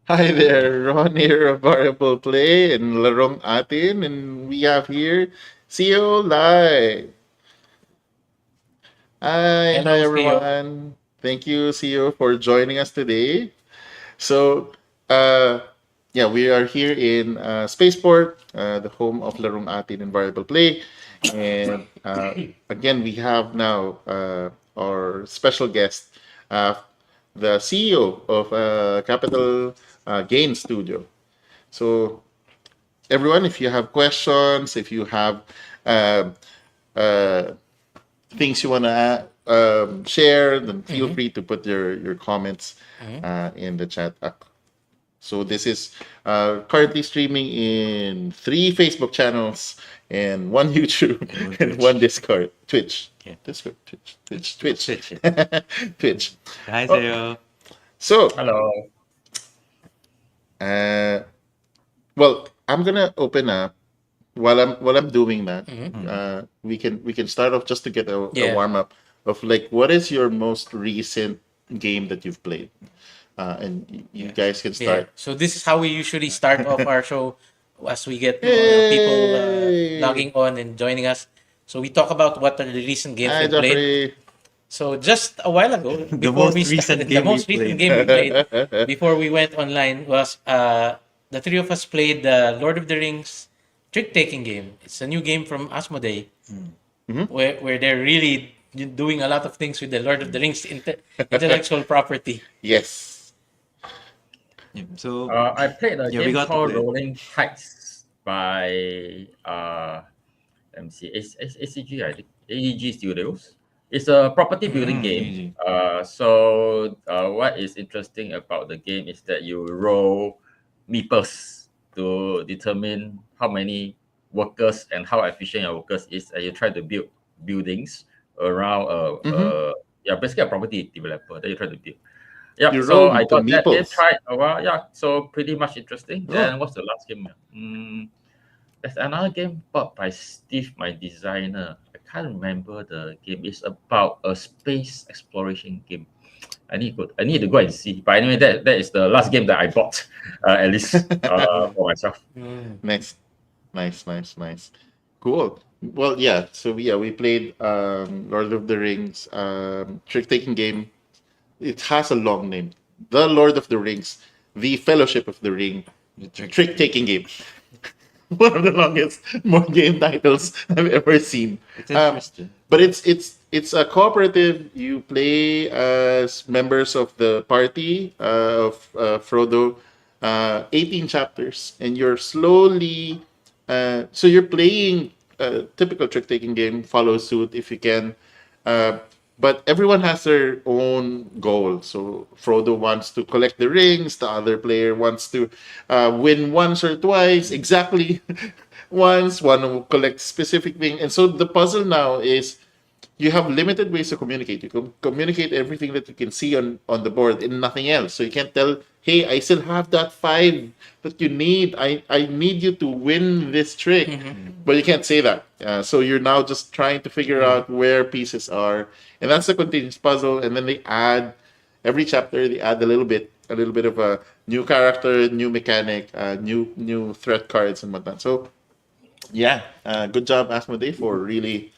Hi there, Ron here of Variable Play and Larong Atin, and we have here Xeo Lye. Hi Hello, Theo. everyone. Thank you, CEO, for joining us today. So, uh, yeah, we are here in Spaceport, the home of Larong Atin and Variable Play, and again, we have now our special guest, uh, the CEO of Capital Gain Studio. So, everyone, if you have questions, if you have uh, uh, things you want to share, then feel Mm-hmm. free to put your comments Mm-hmm. in the chat. So this is currently streaming in 3 Facebook channels and one YouTube And one and one Twitch. Discord, Twitch, Yeah. Discord, Twitch, Twitch, Well, Twitch, Twitch. Yeah. Twitch. Hi, Oh, Sayo. so Hello. uh, well, I'm gonna open up while I'm doing that. Mm-hmm. Mm. We can start off just to get a Yeah. warm up of like what is your most recent game that you've played, and you Yeah. guys can Yeah. start. So this is how we usually start off our show as we get people Hey, logging on and joining us. So we talk about what are the recent games hi we played. Jeffrey. So just a while ago, The before we most recent started, the game we most recent played. game we played before we went online was the three of us played the Lord of the Rings trick-taking game. It's a new game from Asmodee Mm. Mhm. where they're really doing a lot of things with the Lord of the Rings intellectual property. Yes. Yeah. So, I played a yeah, we game got to called play. Rolling Heights by let me see, ACG, I think AEG Studios. It's a property building Mm, game. easy. What is interesting about the game is that you roll meeples to determine how many workers and how efficient your workers is, and you try to build buildings around Hmm. yeah, basically a property developer that you try to build. Yep. You So I rolled to got that game, meeples. tried a while. Yeah. So pretty much interesting. Oh, Then what's the last game? There's another game bought by Steve, my designer. I can't remember the game. It's about a space exploration game. I need to go and see. But anyway, that is the last game that I bought, at least Mm, for myself. mm, nice, nice. Cool. Well, yeah. So yeah, we played Lord of the Rings trick taking game. It has a long name. The Lord of the Rings, the Fellowship of the Ring, The trick trick taking. taking game. One of the longest more game titles I've ever seen. It's Um, interesting. but it's a cooperative. You play as members of the party of Frodo, 18 chapters, and you're slowly. So you're playing a typical trick taking game. Follow suit if you can. Uh, but everyone has their own goal. So Frodo wants to collect the rings. The other player wants to win once or twice, exactly once. One will collect specific thing. And so the puzzle now is you have limited ways to communicate. You can communicate everything that you can see on the board and nothing else. So you can't tell, hey, I still have that 5 that you need. I need you to win this trick. mhm, Mm. But you can't say that. So you're now just trying to figure mm. out where pieces are. And that's the continuous puzzle. And then they add, every chapter, they add a little bit of a new character, new mechanic, new threat cards and whatnot. So yeah, good job, Asmodee, for really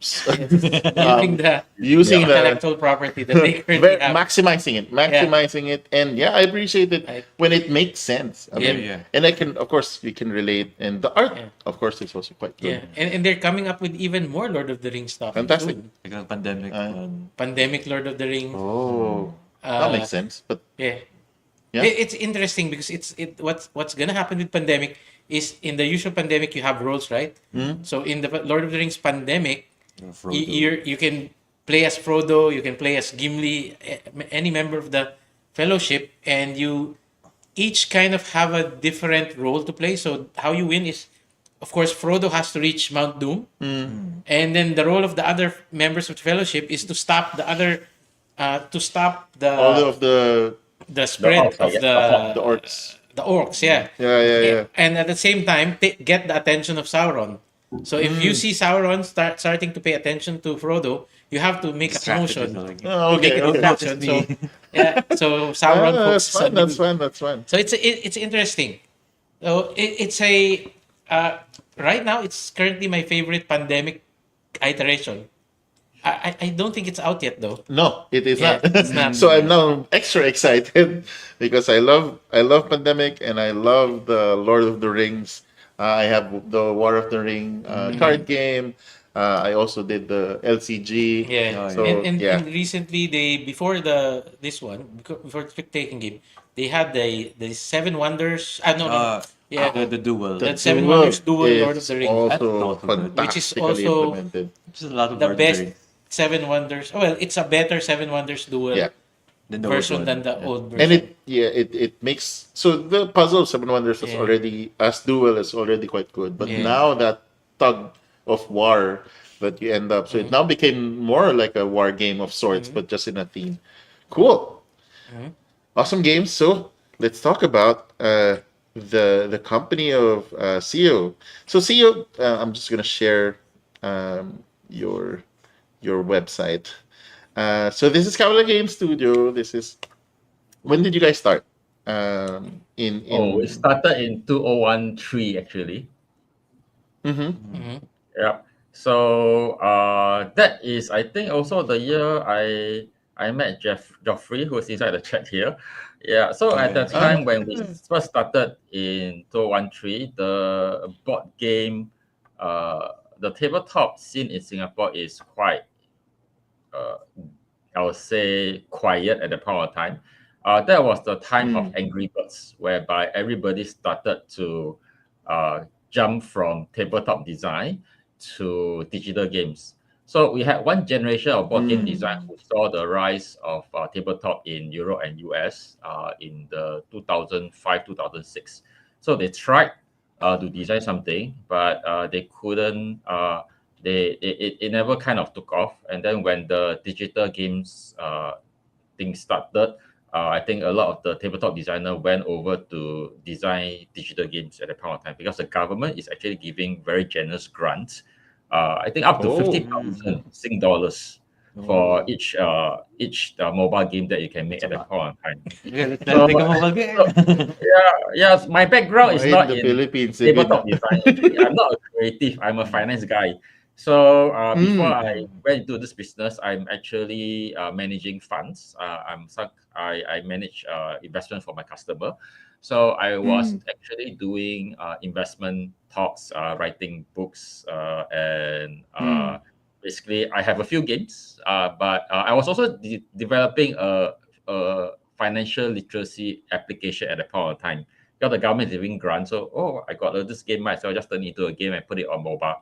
Yes, using um, the using Yeah. the intellectual property that they currently have. Yeah, maximizing it, and yeah, I appreciate it I, when it makes sense. I yeah, Yeah, mean, yeah. and I can, of course, you can relate, and the art, yeah, of course, is also quite good. yeah. And they're coming up with even more Lord of the Rings stuff Fantastic. soon. Like a pandemic Uh, one. Pandemic Lord of the Rings. Mm. oh, that Uh, makes sense. But yeah, yeah, it's interesting because what's gonna happen with Pandemic is in the usual Pandemic you have roles, right? mm, So in the Lord of the Rings Pandemic, Frodo. you can play as Frodo, you can play as Gimli, any member of the Fellowship, and you each kind of have a different role to play. So how you win is, of course, Frodo has to reach Mount Doom, mm. Mm. and then the role of the other members of the Fellowship is to stop the other, to stop All of the The spread outside, of yeah, the hawk. the orcs. the orcs. Yeah, Yeah, yeah, yeah. and at the same time get the attention of Sauron. So if you see Sauron starting to pay attention to Frodo, you have to make a Strategy promotion talaga. Oh, to make okay, a Don't okay. distraction. notice So me. yeah, so Sauron That's focuses fun. on That's you. fun. That's fun. So it's interesting. So it's a right now it's currently my favorite pandemic iteration. I don't think it's out yet though. No, it is Yeah, not. it's not. So I'm now extra excited because I love Pandemic and I love the Lord of the Rings. I have the War of the Ring card game. I also did the LCG. Yeah, Oh, yeah. So and yeah, recently they before the this one before the spectating game they had the Seven Wonders. Ah, no. Uh, Yeah, the duel. the that Seven Wonders duel duel Lord of is the Rings, That's also also good. which is fantastically also implemented. Just a lot of the Lord of the best Rings. Seven Wonders. Oh, well, it's a better Seven Wonders duel Yeah. Then the old version than one. the Yeah. old And version. it makes so the puzzle of Seven Wonders was Yeah, already as dual is already quite good, but yeah. now that tug of war that you end up, so it now became more like a war game of sorts, but just in a theme. Cool, awesome games. So let's talk about the company of CEO. So CEO, I'm just gonna share your website. So this is Kavla Game Studio. This is when did you guys start? Oh, it In started in 2013 actually. mhm. Yeah. So that is, I think, also the year I met Geoffrey, who's inside the chat here. Yeah. So Oh, at yeah. the Ah, time when we first started in 2013, the board game, the tabletop scene in Singapore is quite, uh, I would say, quiet at the point of time. That was the time of mm, Angry Birds, whereby everybody started to jump from tabletop design to digital games. So we had one generation of board game design mm, who saw the rise of tabletop in Europe and US in the 2005, 2006. So they tried to design something, but they couldn't. It never kind of took off. And then when the digital games thing started, I think a lot of the tabletop designer went over to design digital games at that point of time because the government is actually giving very generous grants. I think up to oh, 50,000 Sing dollars for Oh, each mobile game that you can make that's a at that lot. point of time. Okay, let's So, make a mobile so game. yeah, yes, my background is why in not the in Philippines they did tabletop not? design. Actually, I'm not a creative. I'm a Mm, finance guy. So before Mm, I went into this business, I'm actually managing funds. I manage investment for my customer. So I was mm, actually doing investment talks, writing books, and mm, basically I have a few games. But I was also developing a financial literacy application at the point of time because the government is giving grants. So, I got this game, might as well just turn it into a game and put it on mobile.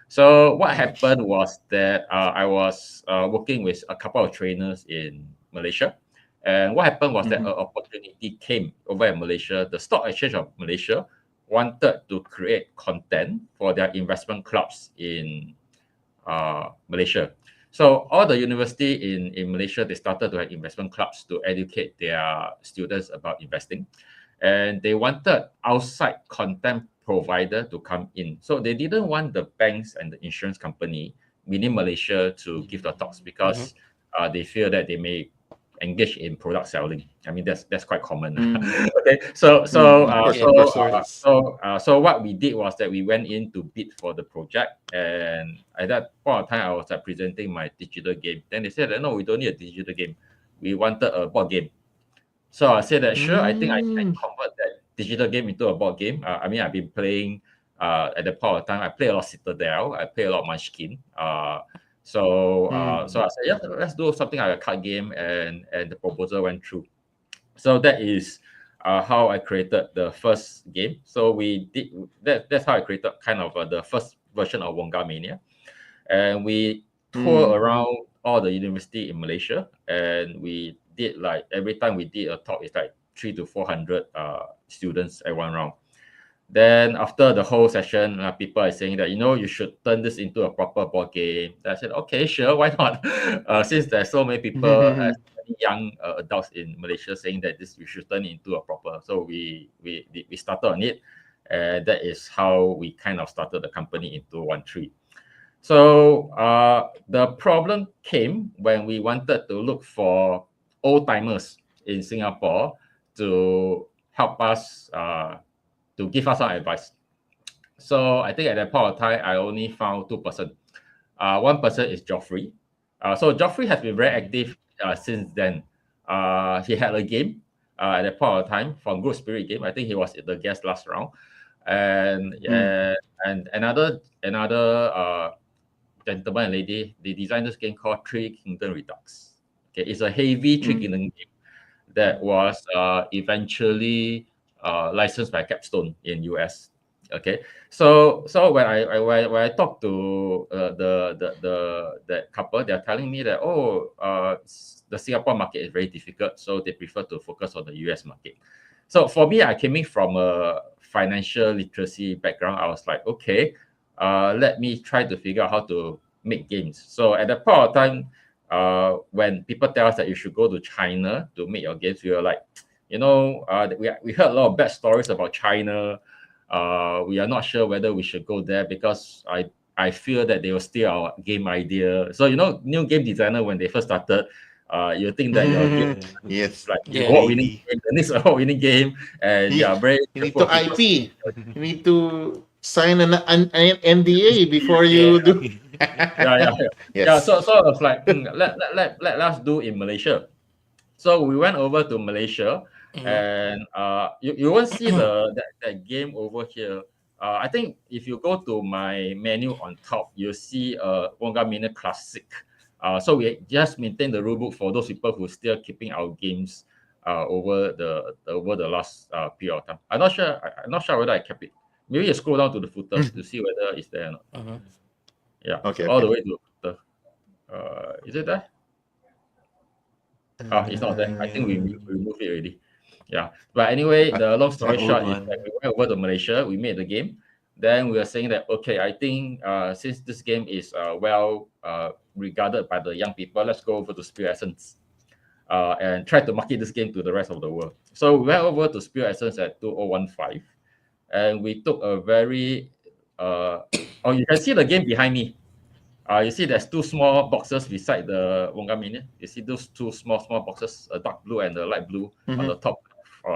So what happened was that I was working with a couple of trainers in Malaysia. And what happened was that mhm, an opportunity came over in Malaysia. The Stock Exchange of Malaysia wanted to create content for their investment clubs in Malaysia. So all the university in Malaysia, they started to have investment clubs to educate their students about investing. And they wanted outside content provider to come in. So they didn't want the banks and the insurance company within Malaysia to give the talks because they fear that they may engage in product selling. I mean, that's quite common. mm, Okay, so mm. so Of uh, course, Yeah, of so course, of uh, course. so uh, so what we did was that we went in to bid for the project, and at that point of time, I was presenting my digital game. Then they said, no, we don't need a digital game. We wanted a board game. So I said that sure, I think I can Mm, convert that digital game into a board game. I mean, I've been playing at the point of time. I play a lot of Citadel. I play a lot of Munchkin. So I mm, said, yeah, let's do something like a card game, and the proposal went through. So that is how I created the first game. So we did that. That's how I created kind of the first version of Wongamania, and we tour mm, around all the university in Malaysia, and we did like every time we did a talk, it's like 300 to 400 students at one round. Then after the whole session, people are saying that you should turn this into a proper board game. I said, okay, sure, why not? Since there's so many people, mm. so many young adults in Malaysia saying that this we should turn it into a proper. So we started on it, and that is how we kind of started the company in 2013. So the problem came when we wanted to look for old timers in Singapore to help us to give us some advice. So I think at that point of time, I only found two persons. One person is Geoffrey. So Geoffrey has been very active since then. He had a game at that point of time from Good Spirit game. I think he was the guest last round, and and another gentleman and lady, they designed this game called Three Kingdom Redux. Okay, it's a heavy Three Kingdom game that was eventually licensed by Capstone in US. Okay, so when I talked to that couple, they're telling me that the Singapore market is very difficult, so they prefer to focus on the US market. So for me, I came in from a financial literacy background. I was like, okay, let me try to figure out how to make games. So at that point of time, when people tell us that you should go to China to make your games, we were like, we heard a lot of bad stories about China. We are not sure whether we should go there because I feel that they will steal our game idea. So new game designer when they first started, you think that your game Yes. like Yeah. award-winning game, the next award-winning game, and You, very you need careful to because- IP. You need to sign an NDA before Yeah. you do. yeah. Yes. So I was like, let us do in Malaysia. So we went over to Malaysia, and you won't see that game over here. I think if you go to my menu on top, you'll see Wongamania Classic. So we just maintain the rulebook for those people who still keeping our games over the last period of time. I'm not sure whether I kept it. Maybe you scroll down to the footer to see whether it's there or not. Yeah, Okay, all okay. the way to the. Is it there? It's not there. I think we removed it already. Yeah. But anyway, the long story old short is one. that we went over to Malaysia, we made the game. Then we were saying that, okay, I think since this game is well regarded by the young people, let's go over to Spirit Essence and try to market this game to the rest of the world. So we went over to Spirit Essence at 2015, and we took a very, you can see the game behind me. You see there's two small boxes beside the Wongamania. You see those two small boxes, a dark blue and a light blue on the top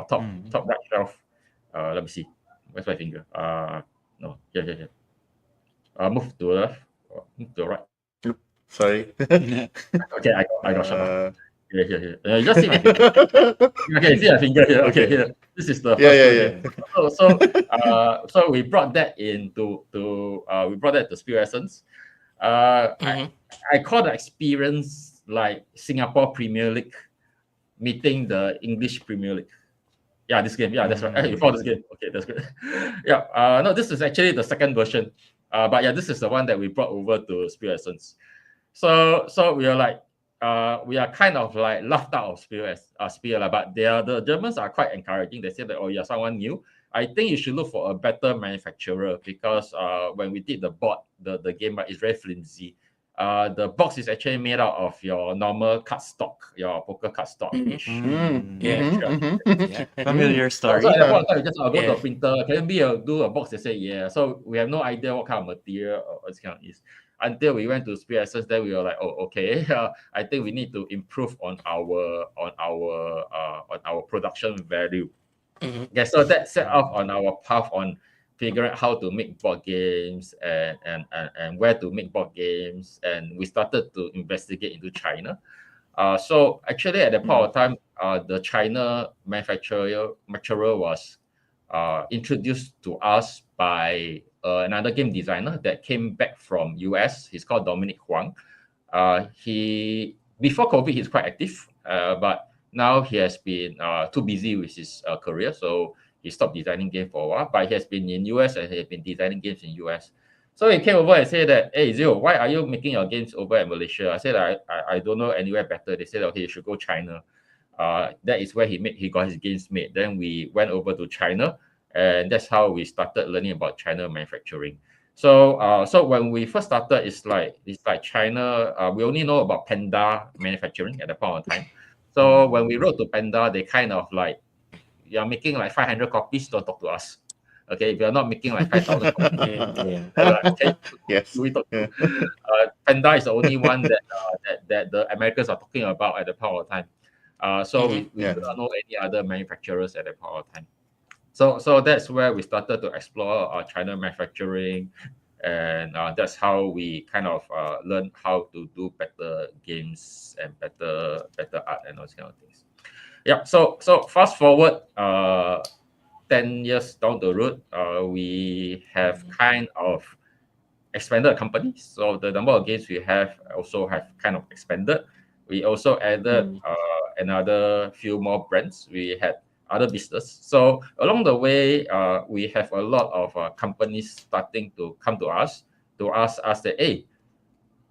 top right shelf. Let me see. Where's my finger? No, here. Move to the left, move to the right. Sorry. Okay, I got shut off. Here. You just see my finger. Okay, see my finger here. Okay, here. This is the first Yeah. So we brought that we brought that to Spirit Essence. I call the experience like Singapore Premier League meeting the English Premier League. Yeah, this game. Yeah, that's right. You found this game. Okay, that's good. Yeah. No, this is actually the second version. But yeah, this is the one that we brought over to Spirit Essence. So we are like, we are kind of like laughed out of Spirit, but the Germans are quite encouraging. They say that, oh, you're someone new. I think you should look for a better manufacturer because when we did the board, the game, it's very flimsy. The box is actually made out of your normal cardstock, your poker cardstock-ish. Familiar story. So at that point of time, we just go to a printer. Can we do a box? They say yeah. So we have no idea what kind of material or this kind of is. Until we went to Spirit Essence, then we were like, oh, okay. I think we need to improve on our production value. Okay, so that set off on our path on figuring out how to make board games and where to make board games, and we started to investigate into China. So actually, at that point of time, the China manufacturer was introduced to us by another game designer that came back from US. He's called Dominic Huang. He before COVID, he's quite active, but now he has been too busy with his career, so he stopped designing games for a while. But he has been in US and he has been designing games in US. So he came over and said that, hey, Xeo, why are you making your games over at Malaysia? I said, I don't know anywhere better. They said, okay, you should go China. That is where he got his games made. Then we went over to China, and that's how we started learning about China manufacturing. So when we first started, it's like China. We only know about Panda manufacturing at that point of time. So when we wrote to Panda, they kind of like, you're making like 500 copies, don't talk to us. Okay, if you're not making like 5,000 copies, Yeah. okay, Yes. who we talk to? Yeah. Panda is the only one that the Americans are talking about at the point of time. So we Yeah. do not know any other manufacturers at that point of time. So that's where we started to explore China manufacturing, and that's how we kind of learn how to do better games and better art and those kind of things. Yeah. So fast forward 10 years down the road, we have kind of expanded the company. So the number of games we have also have kind of expanded. We also added another few more brands. We had other business. So along the way, we have a lot of companies starting to come to us to ask us that, hey,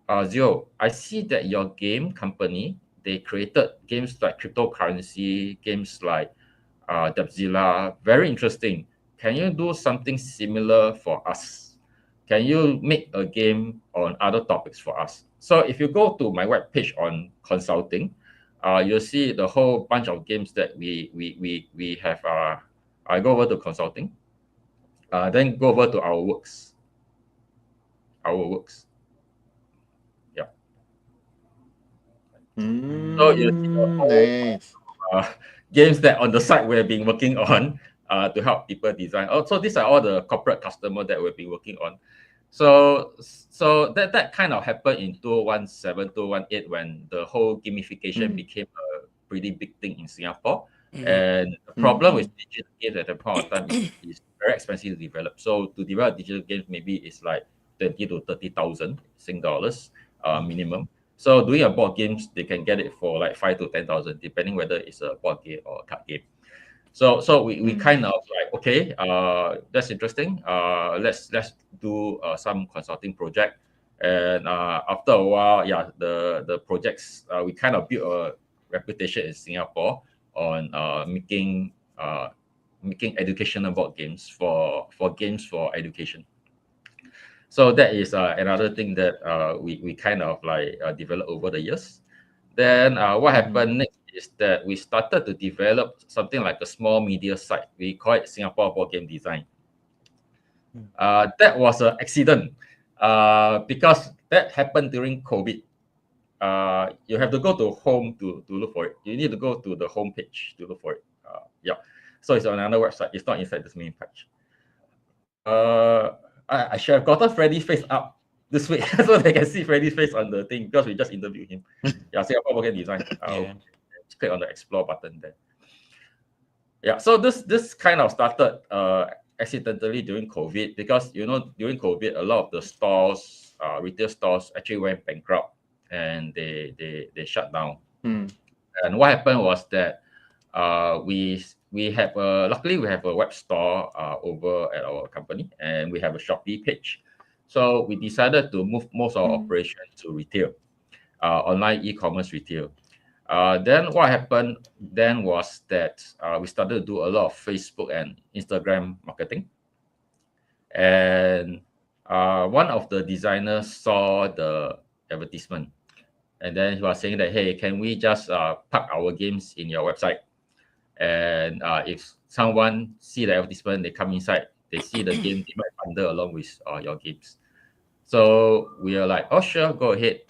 Xeo, I see that your game company, they created games like cryptocurrency, games like Debtzilla, very interesting. Can you do something similar for us? Can you make a game on other topics for us? So if you go to my webpage on consulting, you'll see the whole bunch of games that we have. I go over to consulting, then go over to our works. Our works. Yeah. So you see the whole Nice. games that on the side we have been working on to help people design. Oh, so these are all the corporate customer that we've been working on. So that kind of happened in 2017, 2018 when the whole gamification became a pretty big thing in Singapore. And the problem with digital games at the point of time is very expensive to develop. So to develop digital games, maybe it's like 20 to 30,000 Sing dollars minimum. So doing a board games, they can get it for like 5 to 10,000, depending whether it's a board game or a card game. So we kind of like, okay, that's interesting. Let's do some consulting project. And after a while, yeah, the projects we kind of built a reputation in Singapore on making educational board games for games for education. So that is another thing that we kind of like developed over the years. Then what happened next is that we started to develop something like a small media site. We call it Singapore Board Game Design. That was an accident because that happened during COVID. You have to go to home to look for it. You need to go to the home page to look for it. Yeah. So it's on another website. It's not inside this main page. I should have gotten Freddy's face up this week so they can see Freddy's face on the thing because we just interviewed him. Yeah, Singapore Board Game Design. Just click on the explore button there. Yeah, so this kind of started accidentally during COVID because during COVID a lot of the stores, retail stores actually went bankrupt and they shut down. And what happened was that we have luckily we have a web store over at our company and we have a Shopee page. So we decided to move most of our operation to retail, online e-commerce retail. Then what happened then was that we started to do a lot of Facebook and Instagram marketing. And one of the designers saw the advertisement and then he was saying that, hey, can we just park our games in your website? And if someone see the advertisement, they come inside, they see the game, they might bundle along with your games. So we are like, oh, sure, go ahead.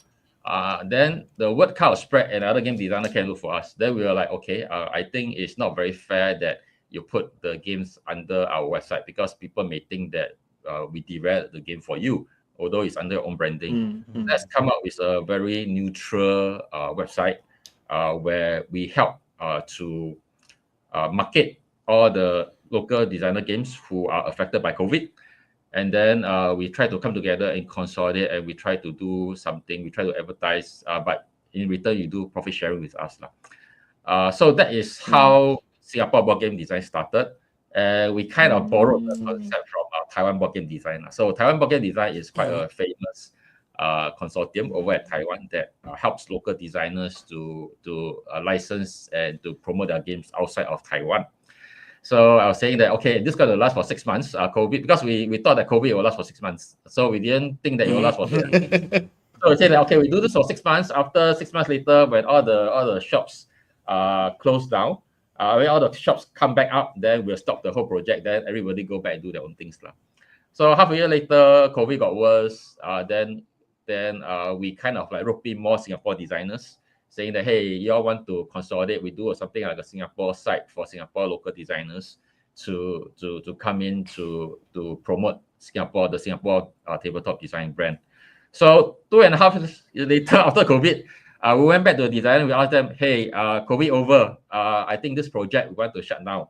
Then the word kind of spread, and other game designer can look for us. Then we were like, okay, I think it's not very fair that you put the games under our website because people may think that we developed the game for you, although it's under your own branding. Let's come up with a very neutral website where we help to market all the local designer games who are affected by COVID. And then we try to come together and consolidate and we try to do something. We try to advertise, but in return, you do profit sharing with us. So that is how Singapore Board Game Design started. We kind of borrowed the concept from Taiwan Board Game Design. So Taiwan Board Game Design is quite a famous consortium over at Taiwan that helps local designers to license and to promote their games outside of Taiwan. So I was saying that, okay, this is going to last for 6 months, COVID, because we thought that COVID will last for 6 months. So we didn't think that it will last for 6 months. So we said that, okay, we do this for 6 months. After 6 months later, when all the shops closed down, When all the shops come back up, then we'll stop the whole project. Then everybody go back and do their own things lah. So half a year later, COVID got worse. Then we kind of like rope in more Singapore designers, saying that, hey, y'all want to consolidate? We do something like a Singapore site for Singapore local designers to come in to promote Singapore, the Singapore tabletop design brand. So 2.5 years later, after COVID, we went back to the designer. We asked them, hey, COVID over. I think this project we want to shut down.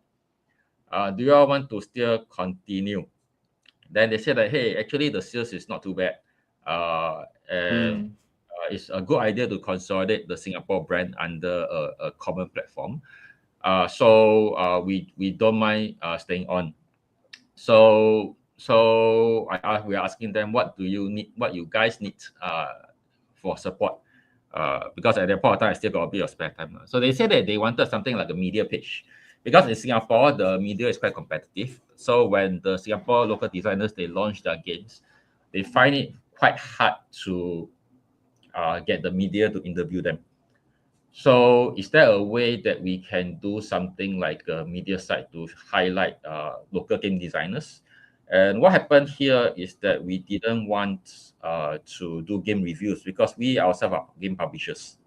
Do you all want to still continue? Then they said that, hey, actually the sales is not too bad. And it's a good idea to consolidate the Singapore brand under a common platform. So we don't mind staying on. So we are asking them, what do you need? What you guys need for support? Because at that point of time, I still got a bit of spare time. So they said that they wanted something like a media page. Because in Singapore, the media is quite competitive. So when the Singapore local designers, they launch their games, they find it quite hard to get the media to interview them. So is there a way that we can do something like a media site to highlight local game designers? And what happened here is that we didn't want to do game reviews because we ourselves are game publishers.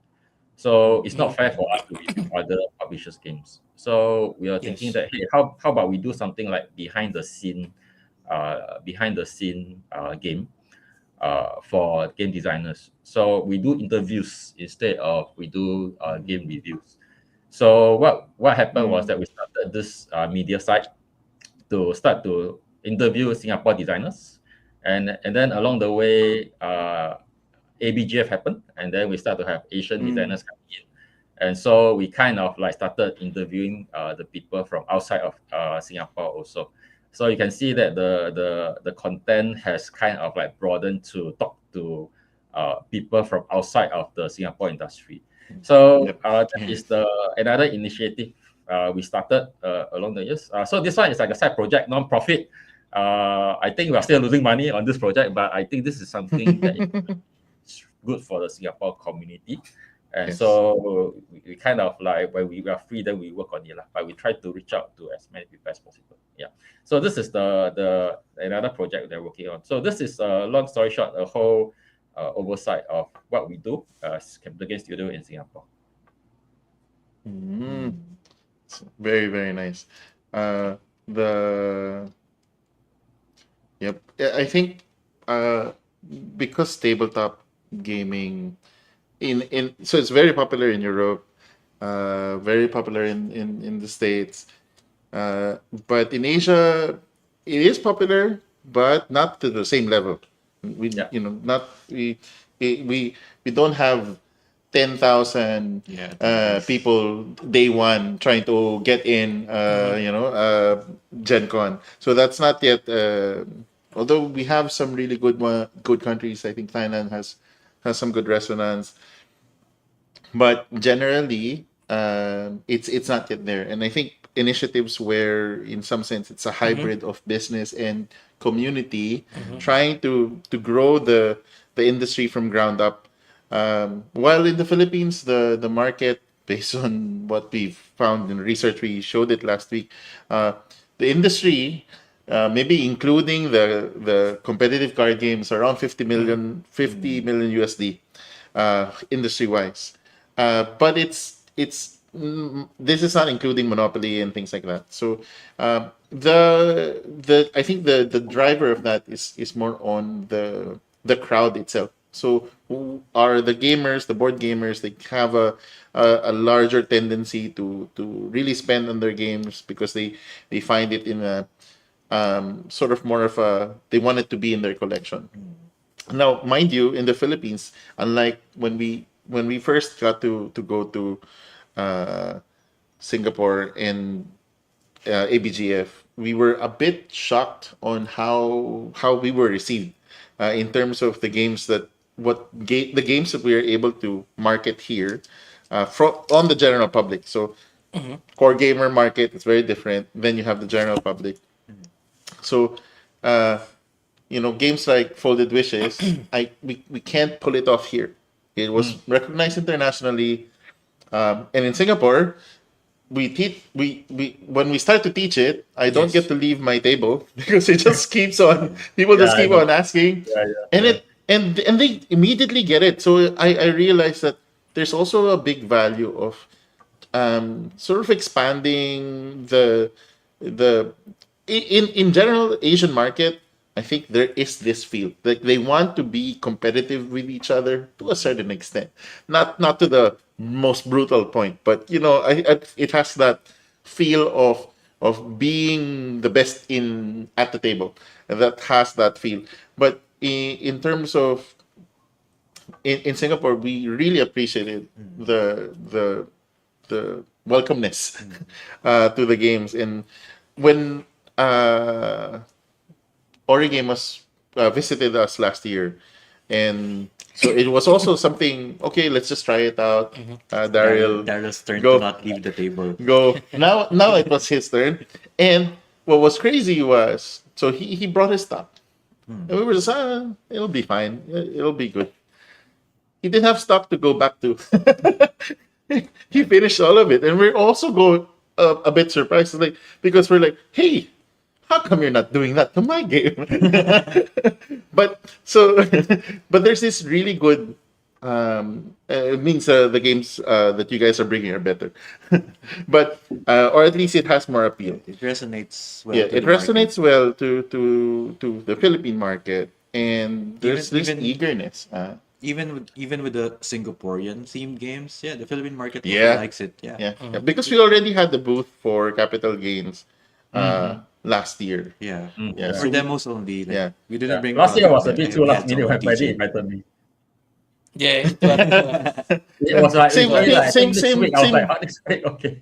So it's not fair for us to review other publishers' games. So we are thinking that, hey, how about we do something like behind the scene game for game designers. So we do interviews instead of we do game reviews. So what happened was that we started this media site to start to interview Singapore designers, and then along the way, ABGF happened, and then we start to have Asian designers coming in. And so we kind of like started interviewing the people from outside of Singapore also. So you can see that the content has kind of like broadened to talk to people from outside of the Singapore industry. So that is another initiative we started along the years. So this one is like a side project, non-profit. I think we are still losing money on this project, but I think this is something that is good for the Singapore community. And so we kind of like when we are free, then we work on it, but we try to reach out to as many people as possible. Yeah. So this is the another project they're working on. So this is a long story short, a whole oversight of what we do as Capital Game Studio in Singapore. Very, very nice. I think because tabletop gaming so it's very popular in Europe, very popular in the States, but in Asia it is popular, but not to the same level. We don't have 10,000 people day one trying to get in Gen Con. So that's not yet although we have some really good countries. I think Thailand has some good resonance, but generally it's not yet there. And I think initiatives where in some sense it's a hybrid of business and community trying to grow the industry from ground up. While in the Philippines, the market, based on what we found in research, we showed it last week, the industry, maybe including the competitive card games, around 50 million USD industry wise. But this is not including monopoly and things like that. So I think the driver of that is more on the crowd itself. So who are the gamers, the board gamers? They have a larger tendency to really spend on their games because they find it in a sort of more of they want it to be in their collection. Now, mind you, in the Philippines, unlike when we first got to go to Singapore and ABGF, we were a bit shocked on how we were received in terms of the games that the games that we are able to market here on the general public. So core gamer market is very different. Then you have the general public. So games like Folded Wishes, we can't pull it off here. It was recognized internationally, and in Singapore, we when we start to teach it, I don't Yes. get to leave my table because it just keeps on. People Yeah, just I keep know. on asking, Yeah, yeah, and yeah. and they immediately get it. So I realized that there's also a big value of sort of expanding the in general Asian market. I think there is this feel like they want to be competitive with each other to a certain extent, not to the most brutal point, but it has that feel of being the best in at the table, and that has that feel. But in terms of in Singapore, we really appreciated the welcomeness to the games. And when Origame was visited us last year, and so it was also something. Okay, let's just try it out. Daryl, Daryl's turn to go, not leave the table. go. Now it was his turn, and what was crazy was so he brought his stuff, and we were just it'll be fine, it'll be good. He didn't have stock to go back to. He finished all of it, and we're also going a bit surprised, like because we're like, "Hey, how come you're not doing that to my game?" but so, but there's this really good. It means the games that you guys are bringing are better, but or at least it has more appeal. It resonates well. Yeah, to it the market. resonates well to the Philippine market, and there's this Even- eagerness. Even with the Singaporean themed games, yeah, the Philippine market also Yeah. likes it. Yeah. Yeah, because we already had the booth for Capital Gains last year. Yeah. Yeah, For so we- demos only. Like, yeah. we didn't bring Last year was a product, bit but too we last had minute someone when they teaching. invited me. Yeah, it was. It was like Same- literally like, I same- think next same- week. I was same. like, oh, next week, okay.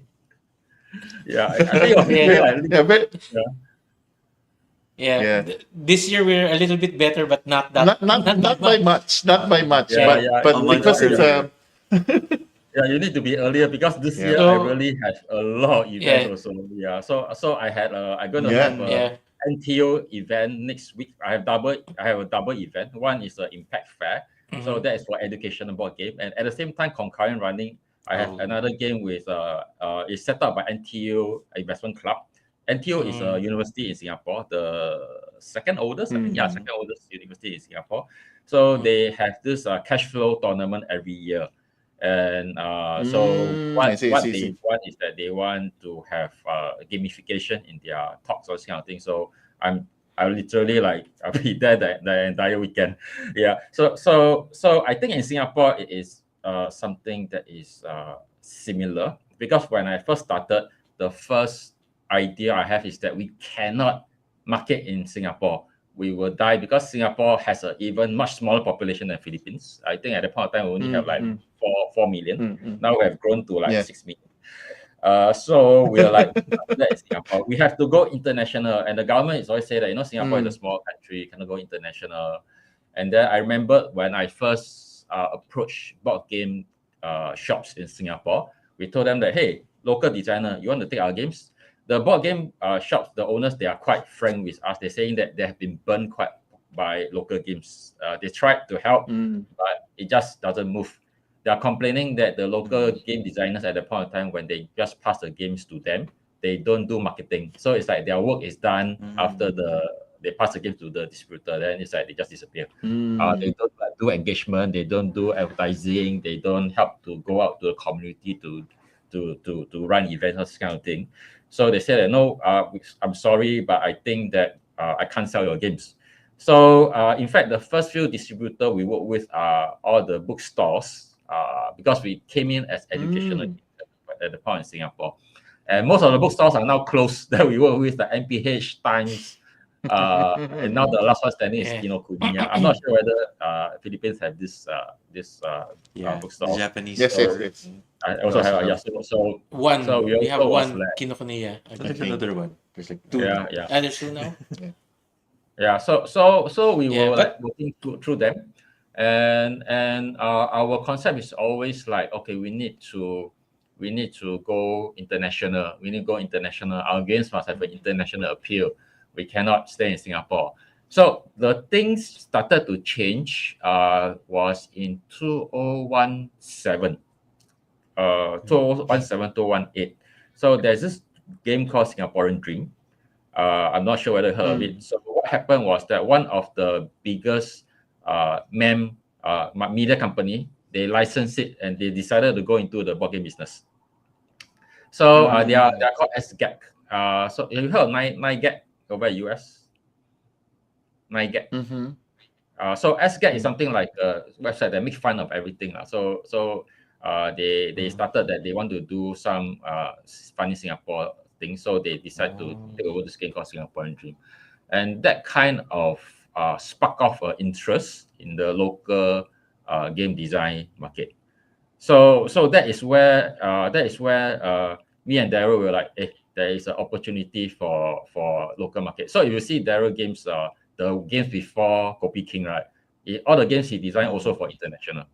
Yeah, I think it was literally like Yeah, but Yeah. Yeah. This year we're a little bit better, but not that. not by much, not by much, Yeah, but yeah, but a month because it's earlier. yeah, you need to be earlier because this Yeah. year So- I really have a lot of events Yeah. also. Yeah, so I had I'm gonna Yeah. have a Yeah. NTO event next week. I have a double event. One is the Impact Fair, so that is for educational board game, and at the same time concurrent running, I have Oh. another game with it's set up by NTO Investment Club. NTO is a university in Singapore, the second oldest, I think. Yeah, second oldest university in Singapore. So they have this cash flow tournament every year. And so I what see, what I see, they see. want is that they want to have gamification in their talks or this kind of thing. So I literally like I'll be there the entire weekend. Yeah. So I think in Singapore it is something that is similar because when I first started, the first idea I have is that we cannot market in Singapore. We will die because Singapore has an even much smaller population than Philippines. I think at the point of time we only have like 4 million. Now we have grown to like Yeah. 6 million. So we are like that in Singapore. We have to go international, and the government is always say that Singapore is a small country, cannot go international. And then I remember when I first approached board game shops in Singapore, we told them that hey, local designer, you want to take our games? The board game shops, the owners, they are quite frank with us. They're saying that they have been burned quite by local games. They tried to help, but it just doesn't move. They are complaining that the local game designers at the point of time when they just pass the games to them, they don't do marketing. So it's like their work is done after they pass the game to the distributor. Then it's like they just disappear. They don't like, do engagement. They don't do advertising. They don't help to go out to the community to run events or this kind of thing. So they said that no, I'm sorry, but I think that I can't sell your games. So in fact, the first few distributors we work with are all the bookstores because we came in as educational at the point in Singapore. And most of the bookstores are now closed that we work with, the MPH, Times, and now the last one standing is Kinokuniya. I'm not sure whether Philippines have this Yeah. bookstore. The Japanese Yes, store. yes. I also have so One. So we have also was one like- Kinokuniya. So there's another one. There's like two. yeah. There's two now. Yeah, so we Yeah, were but- like working through them, and our concept is always like, okay, we need to go international. We need to go international. Our games must have an international appeal. We cannot stay in Singapore. So the things started to change. Was in 2017, 2018. So there's this game called Singaporean Dream. I'm not sure whether you heard of it. So what happened was that one of the biggest media company, they licensed it and they decided to go into the board game business. So they are called SGAC. So have you heard of NIGAC over at US? NIGAC. Mm-hmm. So SGAT is something like a website that makes fun of everything. They started that they want to do some funny Singapore thing. So they decide to take over this game called Singaporean Dream. And that kind of spark off interest in the local game design market. So that is where me and Daryl were like, there is an opportunity for local market. So if you see Daryl games, the games before Kopi King, right? All the games he designed also for international.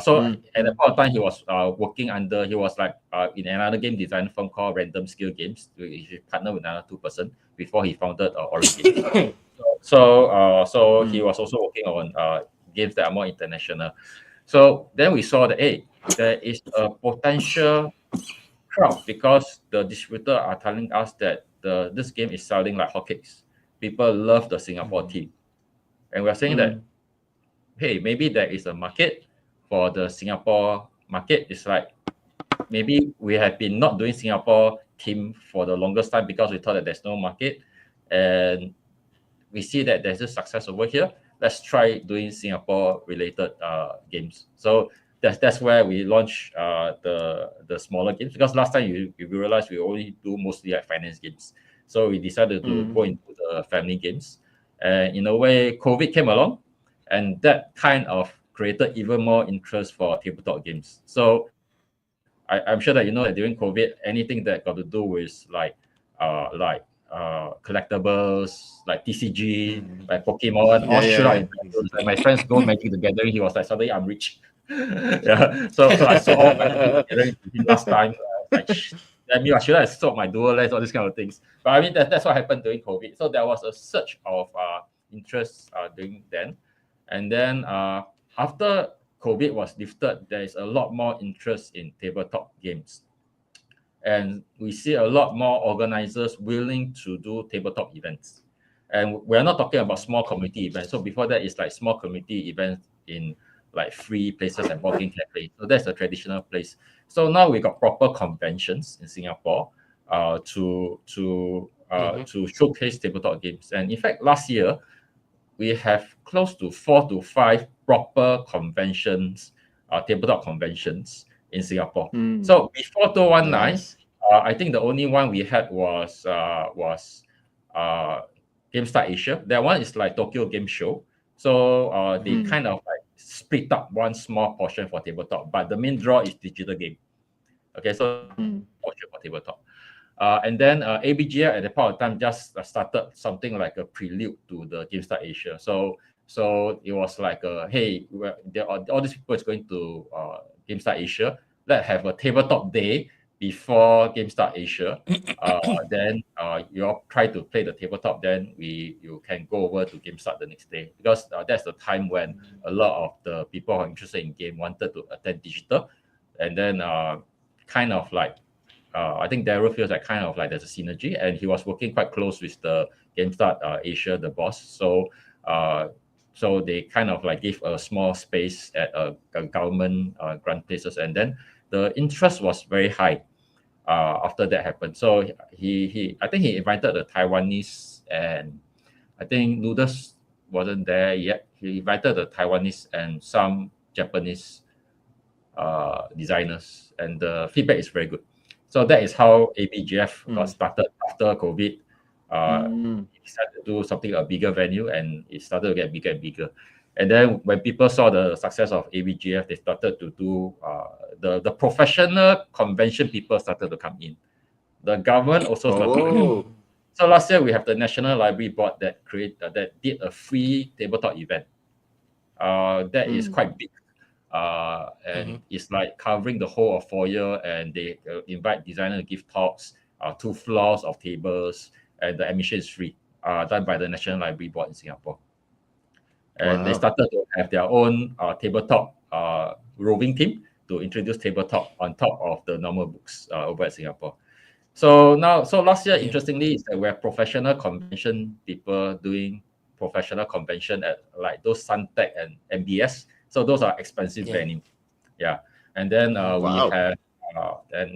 So at that point of time, he was working under. He was like in another game design firm called Random Skill Games. He partnered with another 2% before he founded Origin. So he was also working on games that are more international. So then we saw that there is a potential crowd because the distributor are telling us that this game is selling like hotcakes. People love the Singapore team, and we're saying that hey, maybe there is a market for the Singapore market. It's like maybe we have been not doing Singapore team for the longest time because we thought that there's no market, and we see that there's a success over here. Let's try doing Singapore related games. So that's where we launch the smaller games, because last time you realized we only do mostly like finance games. So we decided to go into the family games, and in a way COVID came along, and that kind of created even more interest for tabletop games. So I'm sure that you know that during COVID, anything that got to do with collectibles, like TCG, like Pokemon, all shoot out. Like my friends go Magic the Gathering, he was like, suddenly I'm rich. Yeah. So I saw all Magic the Gathering last time. I mean, I should have sold my dual lands, all these kind of things. But I mean, that's what happened during COVID. So there was a surge of interest during then. And then after COVID was lifted, there is a lot more interest in tabletop games. And we see a lot more organizers willing to do tabletop events. And we're not talking about small community events. So before that, it's like small community events in like free places and Boardgame Cafe. So that's a traditional place. So now we got proper conventions in Singapore to showcase tabletop games. And in fact, last year, we have close to 4 to 5 proper conventions, tabletop conventions in Singapore. So before 2019, I think the only one we had was GameStar Asia. That one is like Tokyo Game Show. So they kind of like split up one small portion for tabletop, but the main draw is digital game. Okay, so portion for tabletop. And then ABGF at the point of time just started something like a prelude to the GameStar Asia. So it was like, hey, all these people is going to GameStar Asia. Let's have a tabletop day before GameStar Asia. Then you all try to play the tabletop. Then you can go over to GameStar the next day, because that's the time when a lot of the people who are interested in game wanted to attend digital, and then kind of like. I think Daryl feels like kind of like there's a synergy, and he was working quite close with the GameStar Asia, the boss. So they kind of like give a small space at a government grant places, and then the interest was very high after that happened. So I think he invited the Taiwanese, and I think Noodles wasn't there yet. He invited the Taiwanese and some Japanese designers, and the feedback is very good. So that is how ABGF got started after COVID. He decided to do something a bigger venue, and it started to get bigger and bigger. And then when people saw the success of ABGF, they started to do the professional convention. People started to come in. The government also started to come in. So last year we have the National Library Board that did a free tabletop event. That is quite big. And it's like covering the whole of foyer, and they invite designers to give talks, 2 floors of tables, and the admission is free, done by the National Library Board in Singapore. And they started to have their own tabletop roving team to introduce tabletop on top of the normal books over at Singapore. So last year, Yeah. interestingly, is that we have professional convention people doing professional convention at like those Suntec and MBS. So those are expensive Yeah. venue. Yeah, and then Wow.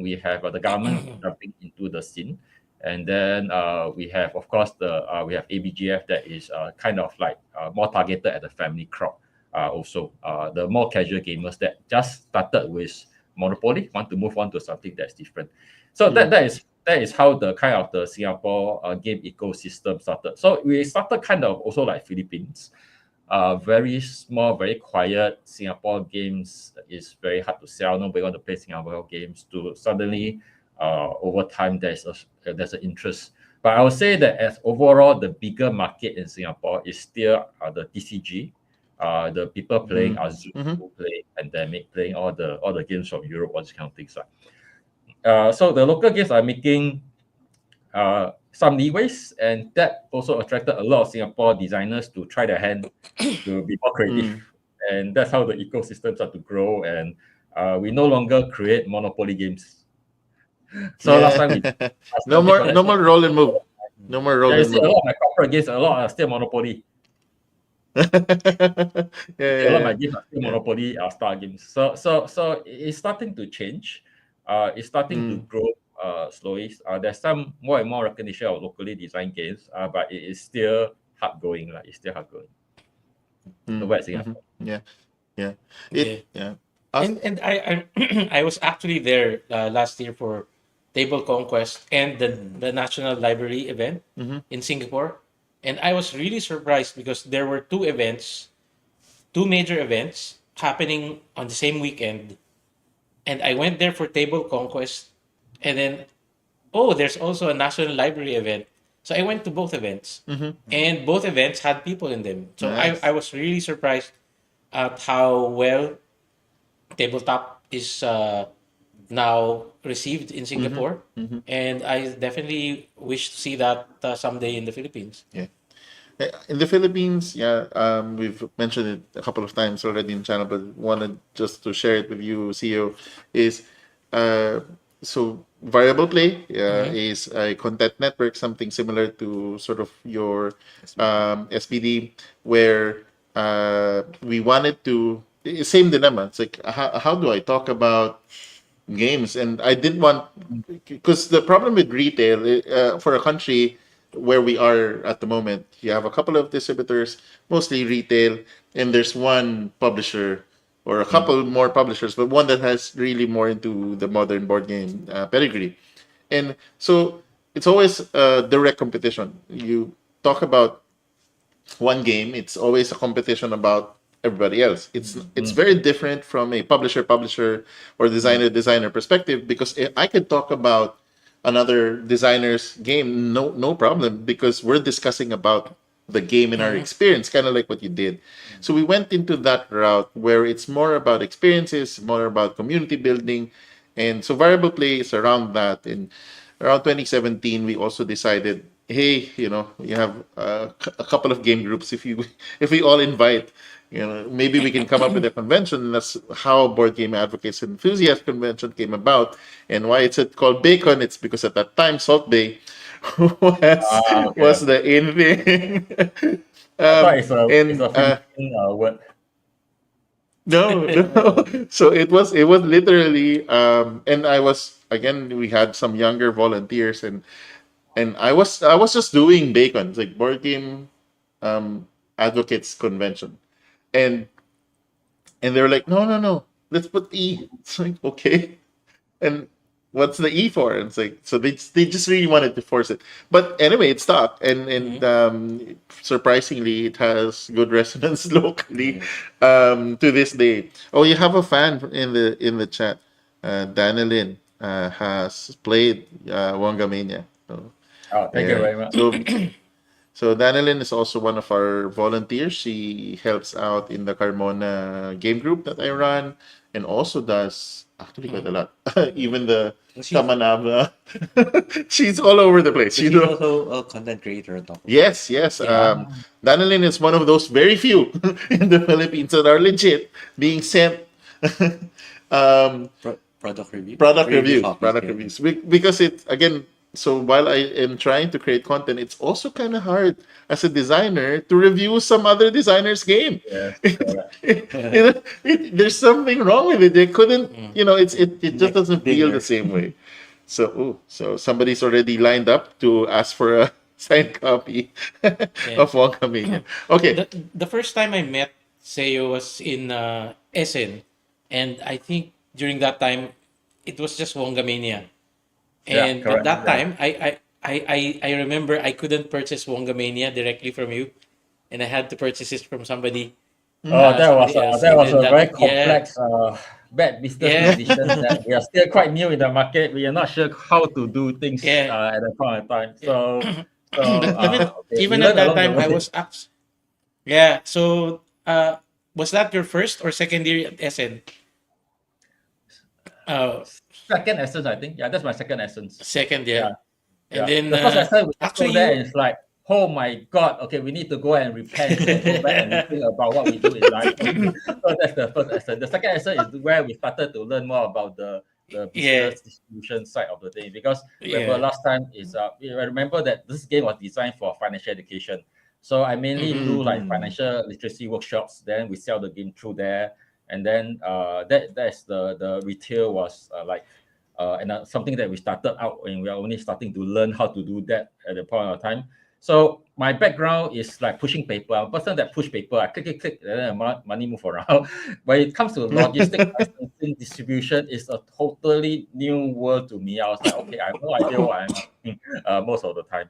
we have the government jumping into the scene, and then we have, of course, we have ABGF that is kind of like more targeted at the family crowd. Also, the more casual gamers that just started with Monopoly want to move on to something that's different. So that is how the kind of the Singapore game ecosystem started. So we started kind of also like Philippines, very small, very quiet. Singapore games is very hard to sell. Nobody want to play Singapore games. To suddenly, over time, there's an interest. But I would say that as overall, the bigger market in Singapore is still the TCG. The people playing Azul, Mm-hmm. playing Pandemic, playing all the games from Europe, all these kind of things. So the local games are making some leeways, and that also attracted a lot of Singapore designers to try their hand to be more creative. And that's how the ecosystem start to grow. And we no longer create Monopoly games. So last Yeah. time we No more, let's no say, more roll and move. No more roll yeah, you and see a move. lot of my corporate games, a lot are still Monopoly. Yeah, See, a lot of my yeah, games are still yeah. Monopoly Star games. So it's starting to change. It's starting to Mm, grow slowly. There's some more and more recognition of locally designed games, but it is still hard going. Like it's still hard going. Over at mm-hmm. Singapore. Yeah, yeah. Yeah. Yeah. Us, And I I was actually there last year for Table Conquest and the National Library event mm-hmm. in Singapore, and I was really surprised because there were two events, two major events happening on the same weekend, and I went there for Table Conquest, and then oh, there's also a National Library event. So I went to both events, Mm-hmm. and both events had people in them. So I Nice. was really surprised at how well tabletop is now received in Mm-hmm. Singapore, Mm-hmm. and I definitely wish to see that someday in the Philippines. Yeah. In the Philippines, yeah, we've mentioned it a couple of times already in the channel, but wanted just to share it with you, CEO, is uh, so variable play Mm-hmm. is a content network, something similar to sort of your SPD, where we wanted to same dilemma. It's like how do I talk about games? And I didn't want, because the problem with retail for a country where we are at the moment, you have a couple of distributors, mostly retail, and there's one publisher or a couple more publishers, but one that has really more into the modern board game pedigree. And so it's always direct competition. You talk about one game, it's always a competition about everybody else. It's very different from a publisher or designer perspective, because I could talk about another designer's game, no problem, because we're discussing about the game in our Mm-hmm. experience, kind of like what you did. So we went into that route where it's more about experiences, more about community building, and so variable play is around that. And around 2017, we also decided, hey, you have a couple of game groups. If we all invite, maybe we can come up with a convention. And that's how Board Game Advocates and Enthusiasts Convention came about. And why it's called BAECON? It's because at that time, Salt Bay was Okay. the in thing. I thought it's a And Philippine word. no, no. So it was literally, and I was, again, we had some younger volunteers, and I was just doing bacon. It's like board game advocates convention, and and they were like, no, no, no, let's put E. It's like, okay, and what's the E for? And it's like, so they just really wanted to force it, but anyway, it stuck, and Mm-hmm. surprisingly, it has good resonance locally to this day. Oh, you have a fan in the chat. Danilin has played Wongamania. So, Oh, thank you yeah. very much. So Danilin is also one of our volunteers. She helps out in the Carmona game group that I run, and also does actually quite a Mm-hmm. lot. Even the She's Kamanava. She's all over the place. she's also a content creator on top of it. Yes, yes. Yeah. Danilin is one of those very few in the Philippines that are legit being sent um, Pro- Product review. product Review reviews, copies, product yeah. reviews. Because it again. So while I am trying to create content, it's also kind of hard as a designer to review some other designer's game. Yes, correct. There's something wrong with it. They couldn't, it just Next doesn't feel the dinger. same way. So somebody's already lined up to ask for a signed copy Yeah. of Wongamania. Okay. The first time I met Seo was in Essen, and I think during that time it was just Wongamania. Yeah, And but correct. that Yeah. time I remember I couldn't purchase Wongamania directly from you, and I had to purchase it from somebody Oh, somebody else. that And was then a very that yeah complex, bad business yeah decision that we are still quite new in the market. We are not sure how to do things yeah. at that point of time. Yeah. But Okay, we even at learned that along the time I way. was yeah. So was that your first or second year at SN? Uh, Second essence, I think. Yeah, that's my second essence. second Yeah. year. And Yeah, then the first lesson we just go actually there you and it's like, oh my god, okay, we need to go and repent and go back and think about what we do in life. So that's the first lesson. The second lesson is where we started to learn more about the yeah business distribution side of the thing. Because remember yeah last time is I remember that this game was designed for financial education. So I mainly mhm, do like Mm. financial literacy workshops. Then we sell the game through there, and then that's the retail was something that we started out and we are only starting to learn how to do that at the point of time. So my background is like pushing paper. I'm a person that push paper. I click, click, click, and then money move around. When it comes to logistics, licensing, distribution, is a totally new world to me. I was like, okay, I have no idea what I'm asking most of the time.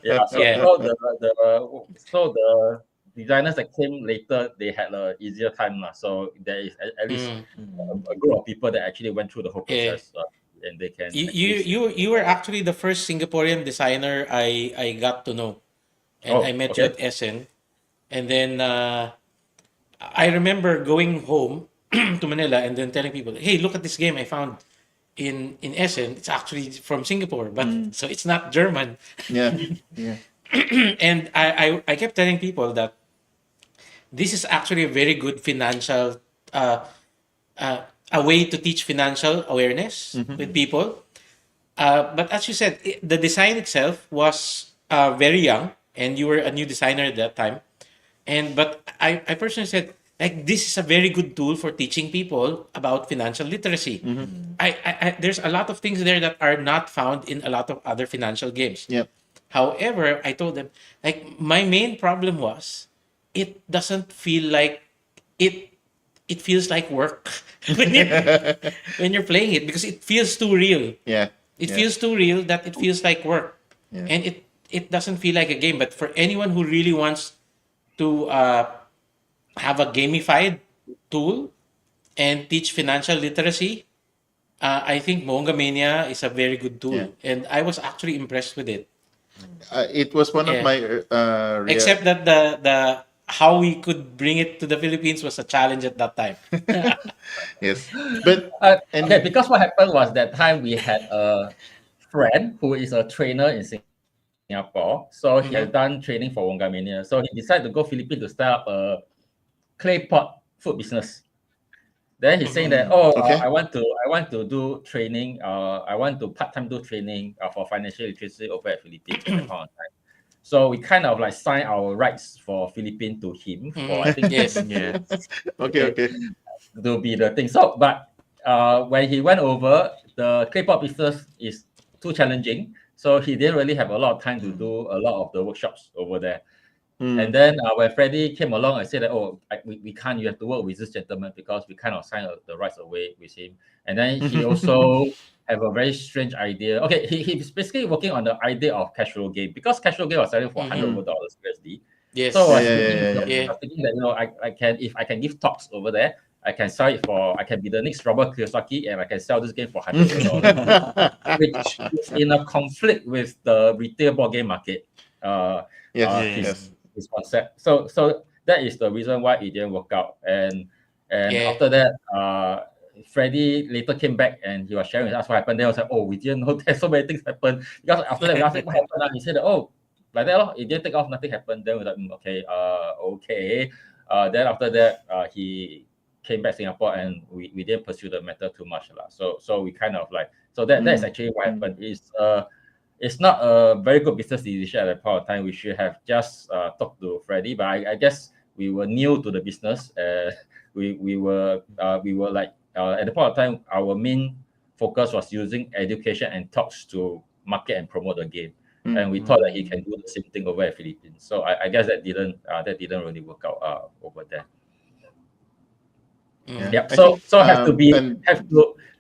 Yeah. So yeah the designers that came later, they had a easier time lah. So there is at least mm, Mm. a group of people that actually went through the whole yeah. process, and they can You, you actually see. you you were actually the first Singaporean designer I got to know, and I Oh, met you okay. at SN, and then I remember going home to Manila and then telling people, "Hey, look at this game I found in SN. It's actually from Singapore, but Mm. so it's not German." Yeah. Yeah. And I kept telling people that this is actually a very good financial uh, uh, a way to teach financial awareness with people. But as you said, the design itself was very young, and you were a new designer at that time. And but I personally said like this is a very good tool for teaching people about financial literacy. Mm. There's a lot of things there that are not found in a lot of other financial games. Yep. However, I told them like my main problem was it doesn't feel like it it feels like work when you're playing it because it feels too real. Yeah. It Yeah. feels too real that it feels like work. Yeah. And it doesn't feel like a game. But for anyone who really wants to have a gamified tool and teach financial literacy, I think Mongamania is a very good tool. Yeah. And I was actually impressed with it. It was one of Yeah. my Except that the how we could bring it to the Philippines was a challenge at that time. yes, but and Okay, because what happened was that time we had a friend who is a trainer in Singapore. So he has Mhm. done training for Wongamania. So he decided to go Philippines to start up a clay pot food business. Then he's saying that, Mm. oh, okay. I want to do training. I want to part time do training for financial literacy over at Philippines at that point of time. So we kind of like sign our rights for Philippines to him for I Mhm. think Yes. Yeah. Okay, okay. to be the thing. So, but when he went over, the K-pop business is too challenging. So he didn't really have a lot of time to do a lot of the workshops over there. Mm. And then when Freddie came along, I said that, oh, we can't, you have to work with this gentleman because we kind of signed the rights away with him. And then he also have a very strange idea. Okay, he's basically working on the idea of cash flow game because cash flow game was selling for $100 Mhm. over dollars USD. Yes. So I Yeah, was yeah, thinking, yeah, yeah, Yeah. I was thinking that I can if I can give talks over there, I can sell it for I can be the next Robert Kiyosaki and I can sell this game for $100 over dollars, yeah. which is in a conflict with the retail board game market. Yes, Yeah. yes. His concept. So that is the reason why it didn't work out. And Yeah. after that, Freddie later came back and he was sharing with us what happened. Then I was like, oh, we didn't know that so many things happened. Because after that, we asked him what happened. And he said, oh, like that, it didn't take off, nothing happened. Then we're like, okay, okay. Then after that, he came back Singapore and we didn't pursue the matter too much lah. So we kind of like, so that's actually what happened. It's not a very good business decision at that point of time. We should have just talked to Freddie, but I guess we were new to the business. We were like at the point of time, our main focus was using education and talks to market and promote the game, and we thought that he can do the same thing over at Philippines. So I guess that didn't really work out over there. Yeah. I So think,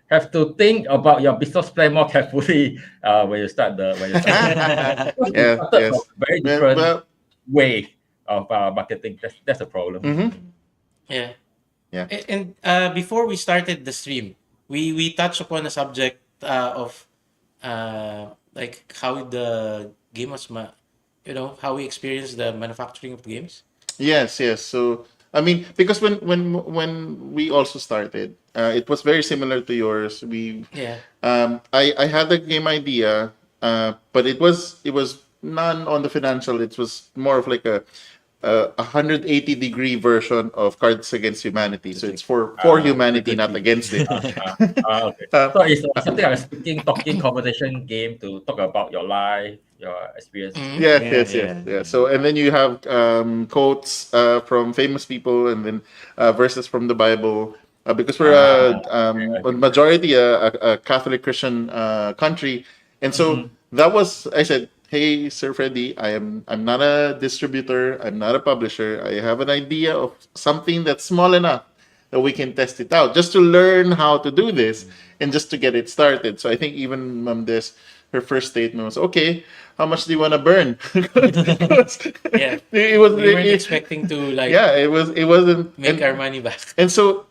have to think about your business plan more carefully when you start Yeah, started yes. from a very Well, different well, way of marketing. That's a problem. Yeah. Yeah. And before we started the stream, we touched upon a subject of like how the game was, how we experienced the manufacturing of games. Yes, yes. So I mean, because when we also started, it was very similar to yours. Yeah. I had the game idea, but it was none on the financial. It was more of like a 180-degree version of Cards Against Humanity. So it's for humanity, not against it. Okay. So it's something like a talking conversation game to talk about your life, your experience. Yes, Yeah, yes, yes, yeah. yeah. So and then you have quotes from famous people, and then verses from the Bible. Because we're a majority a Catholic Christian country, and so that was, I said, "Hey, Sir Freddy, I'm not a distributor. I'm not a publisher. I have an idea of something that's small enough that we can test it out, just to learn how to do this and just to get it started." So I think even Mom Des, her first statement was, "Okay, how much do you want to burn?" Yeah. it was. We weren't expecting to like Yeah, it was. It wasn't. make and, our money back. and so,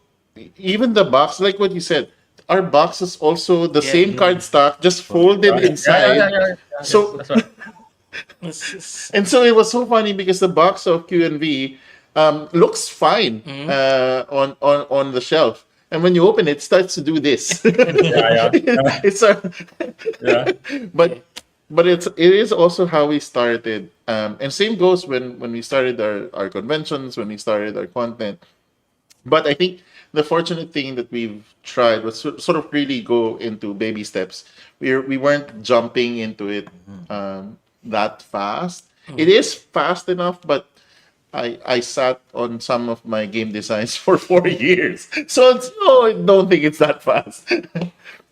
even the box, like what you said, our box is also the Yeah. same card stock, just folded inside. Yeah. So That's right. and so it was so funny because the box of Q&V looks fine on the shelf, and when you open it, it starts to do this. Yeah. It's Yeah. but it is also how we started, and same goes when we started our conventions, when we started our content. But I think the fortunate thing that we've tried was sort of really go into baby steps. We weren't jumping into it that fast. It is fast enough, but I sat on some of my game designs for 4 years, so I don't think it's that fast.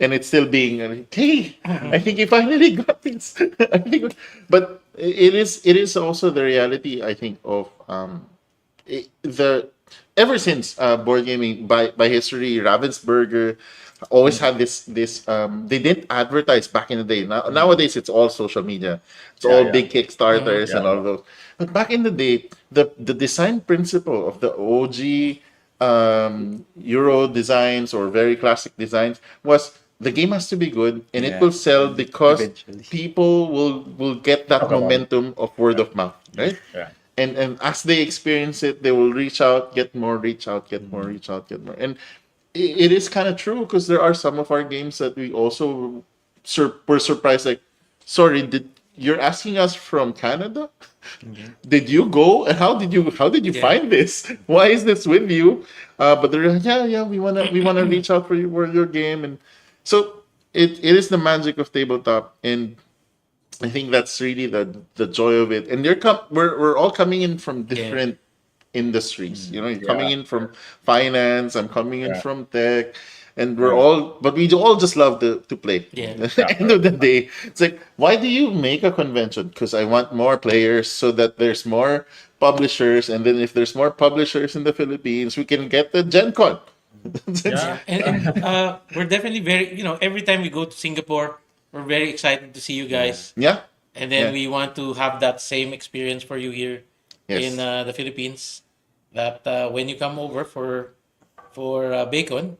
And it's still being hey, I think you finally got this. I think, but it is also the reality, I think, of the ever since board gaming by history. Ravensburger always had this they didn't advertise back in the day. Nowadays it's all social media, it's all Yeah. big Kickstarters and Yeah. all those. But back in the day, the design principle of the OG Euro designs or very classic designs was the game has to be good and it Yeah. will sell because Eventually. people will get that Talk about it. momentum of word of mouth, right? Yeah. And as they experience it, they will reach out, get more, reach out, get more, reach out, get more. And it is kind of true because there are some of our games that we also were surprised. Like, sorry, you're asking us from Canada? Did you go? And how did you find this? Why is this with you? But they're like, yeah, we wanna reach out for your game, and so it is the magic of tabletop, and I think that's really the joy of it. And we're all coming in from different industries. You're coming in from finance. I'm coming in Yeah. from tech, and Yeah. but we all just love to play. Yeah. At the end of the day, it's like, why do you make a convention? Because I want more players, so that there's more publishers, and then if there's more publishers in the Philippines, we can get the Gen Con. Yeah. And we're definitely very, every time we go to Singapore, we're very excited to see you guys. Yeah. And then Yeah. we want to have that same experience for you here Yes. in the Philippines. That when you come over for BAECON,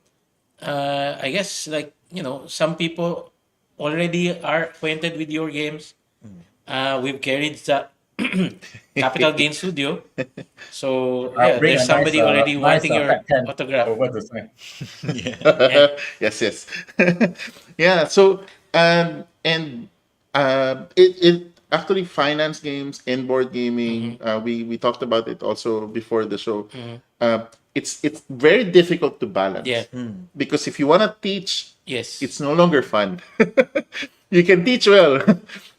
I guess some people already are acquainted with your games. We've carried the Capital Gain Studio, so Bring there's a somebody already wanting your fat pen autograph. over to sign. Yes. Yeah. So and it actually finance games and board gaming. We talked about it also before the show. it's very difficult to balance. Yeah. Because if you want to teach, Yes. it's no longer fun. You can teach well,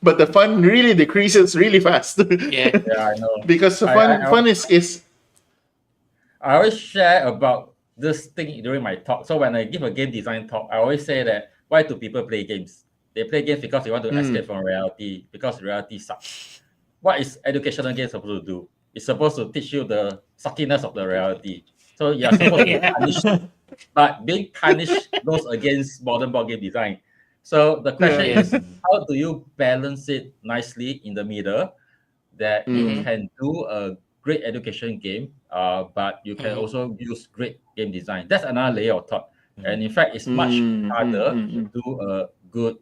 but the fun really decreases really fast. Yeah. Yeah, I know. Because the fun is I always share about this thing during my talk. So when I give a game design talk, I always say that why do people play games? They play games because they want to escape from reality, because reality sucks. What is educational game supposed to do? It's supposed to teach you the suckiness of the reality. So you're supposed to be Yeah. punished, but being punished goes against modern board game design. So the question yeah. Yes. is, how do you balance it nicely in the middle that you Mm-hmm. can do a great education game, but you can Mm-hmm. also use great game design? That's another layer of thought. And in fact, it's much harder to do a good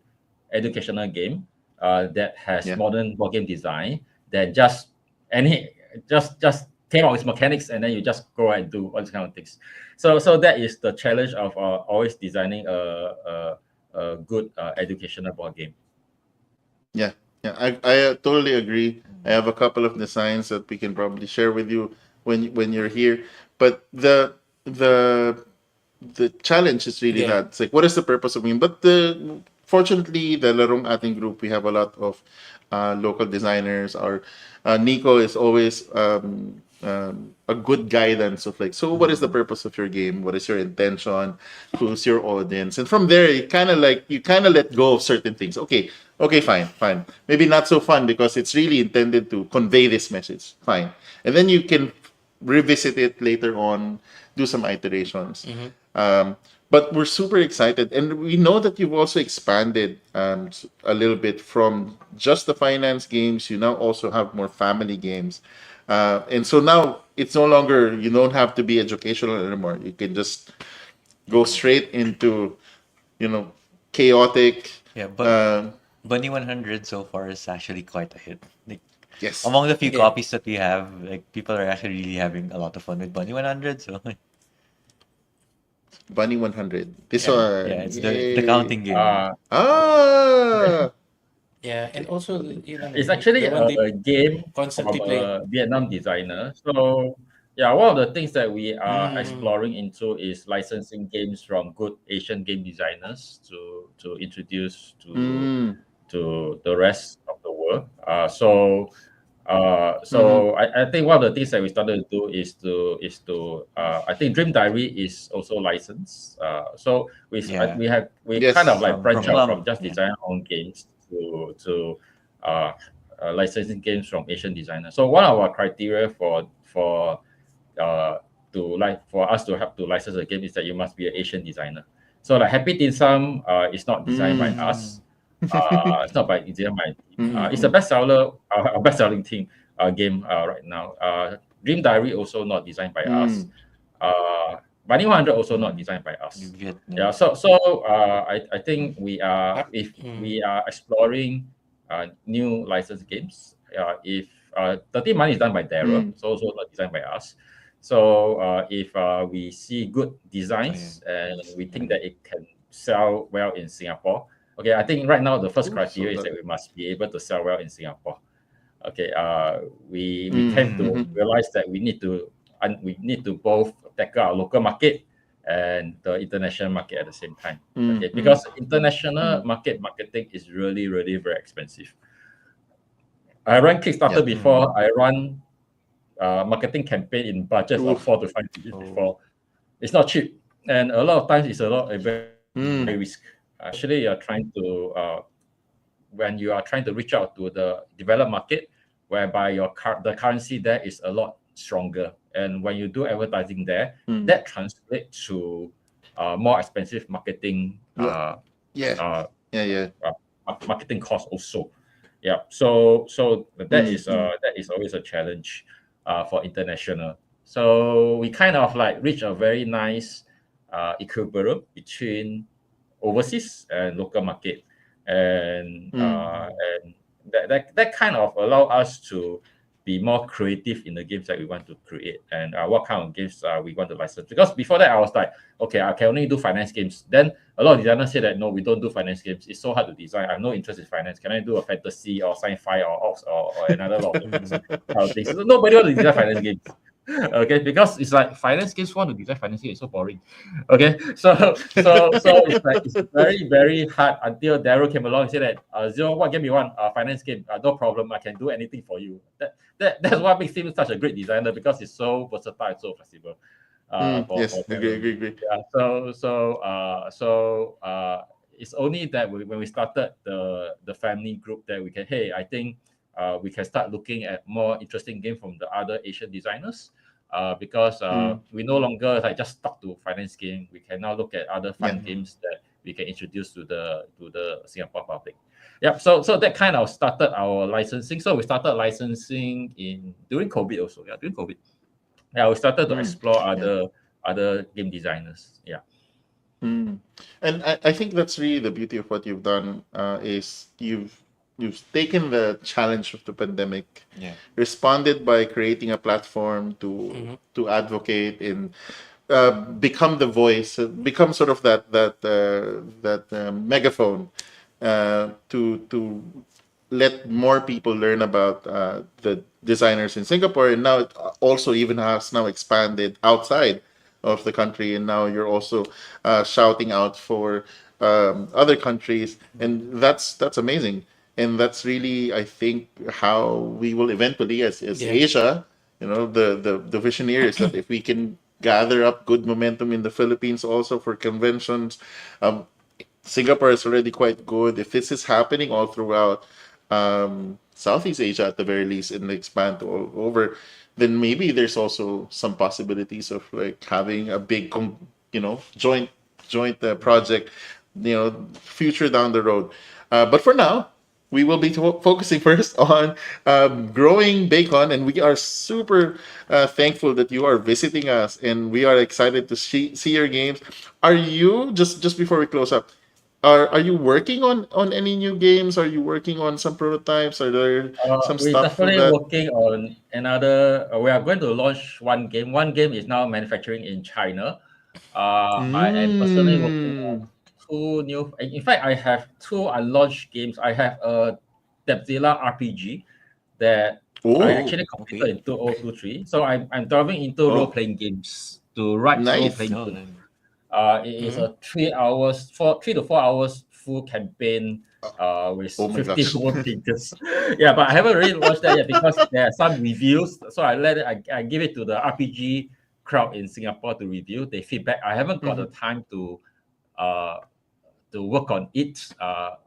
educational game that has Yeah. modern board game design than just any just came out with mechanics and then you just go and do all these kind of things. So that is the challenge of always designing a good educational board game. Yeah, yeah, I totally agree. I have a couple of designs that we can probably share with you when you're here. But the the challenge is really Yeah. that it's like what is the purpose of game? But the fortunately the Larong Atin group we have a lot of local designers. Our Nico is always a good guidance of like, so what is the purpose of your game? What is your intention? Who's your audience? And from there, you kind of let go of certain things. Okay, okay, fine, fine. Maybe not so fun because it's really intended to convey this message. Fine, and then you can revisit it later on, do some iterations. But we're super excited, and we know that you've also expanded a little bit from just the finance games. You now also have more family games, and so now it's no longer you don't have to be educational anymore. You can just go straight into chaotic. Yeah, but Uh, Bunny 100 so far is actually quite a hit. Like, yes, among the few Yeah. copies that we have, like people are actually really having a lot of fun with Bunny 100. So Bunny 100. This yeah, one, yeah, it's the yay! counting game. Uh, Ah, Yeah. And also, It's actually the one they a game constantly from play. a Vietnam designer. So yeah, one of the things that we are Mm. exploring into is licensing games from good Asian game designers to introduce mm, to the rest of the world. mm-hmm. I think one of the things that we started to do is to I think Dream Diary is also licensed. Yeah, We kind of Yes. like from branch out from Plum. just Yeah. design our own games to uh, licensing games from Asian designers. So one of our criteria uh, for us to have to license a game is that you must be an Asian designer. So like Happy Dim Sum is not designed by Mm. Mm, us. It's not by designed by it's a Mm-mm. bestseller, a best-selling team game right now. Dream Diary also not designed by us. Mm. Bunny 100 also not mm, designed by us. Yeah, Vietnam. I think we are Up. if Mm. we are exploring new licensed games. If 30 Money is done by Dara, Mm. so also not designed by us. So if we see good Oh yeah. designs and we think that it can sell well in Singapore, okay, I think right now the first Ooh, so criteria is that. that we must be able to sell well in Singapore. Okay, we Mm. tend to Mm, Mm-hmm. realize that we need to both tackle our local market and the international market at the same time. Mm. Okay, Mm. because international Mm. marketing is really very expensive. I run Kickstarter Yeah. before. mm. I run marketing campaign in budgets of Ooh. 4 to 5 digits Oh. before. It's not cheap, and a lot of times it's a very Mm. risk. Actually, you're trying to when you are trying to reach out to the developed market, whereby the currency there is a lot stronger, and when you do advertising there, Mm. that translates to more expensive Lo- Yeah. uh, Yeah. Yeah. marketing costs also. Yeah, so Mm. Mm. that is always a challenge for international. So we kind of like reach a very nice equilibrium between overseas and local market, Mm. and that kind of allow us to be more creative in the games that we want to create and what kind of games we want to license. Because before that, I was like, okay, I can only do finance games. Then a lot of designers say that no, we don't do finance games. It's so hard to design. I have no interest in finance. Can I do a fantasy or sci-fi or ops or another lot of things? Mm. Kind of things. So nobody wants to design finance games. Okay, because it's like finance games want to design finance games, it's so boring. Okay, so it's like it's very very hard until Daryl came along and said that Zero, what game you want? Finance game. No problem, I can do anything for you. That's what makes him such a great designer because he's so versatile and so flexible. For Yes, agree, Daryl. agree, agree. Yeah. It's only that when we started the family group that we can, hey, I think we can start looking at more interesting game from the other Asian designers. Because we no longer like just stuck to finance game. We can now look at other Yeah. fun games that we can introduce to the Singapore public. Yep. So that kind of started our licensing. So we started licensing during COVID also. Yeah, during COVID. Yeah, we started to explore Yeah. other game designers. Yeah. Mm. And I think that's really the beauty of what you've done, is you've taken the challenge of the pandemic, Yeah. responded by creating a platform to advocate and become the voice, become sort of that megaphone, to let more people learn about the designers in Singapore, and now it also even has now expanded outside of the country, and now you're also shouting out for other countries, and that's amazing, and that's really, I think, how we will eventually, as Yeah. Asia, the vision here is that if we can gather up good momentum in the Philippines also for conventions, um, Singapore is already quite good. If this is happening all throughout Southeast Asia at the very least, and expand all over, then maybe there's also some possibilities of like having a big, joint project, future down the road. But for now, we will be focusing first on growing BAECON, and we are super thankful that you are visiting us, and we are excited to see your games. Are you just before we close up? Are you working on any new games? Are you working on some prototypes? Are there some We're stuff for definitely that? working on another. We are going to launch one game. One game is now manufacturing in China. I am personally working on Mm. two new. In fact, I have two unlaunched games. I have a Debtzilla RPG that I Oh, Oh, actually completed okay. in 2023. So I'm delving into role oh, playing games to write role nice. playing No, games. no. It is Mhm. a 3 hours, 3 to 4 hours full campaign with Oh my 50 gosh. word pages. Yeah, but I haven't really watched that yet because there are some reviews. So I give it to the RPG crowd in Singapore to review. They feedback. I haven't got the Mhm. time uh, to work on it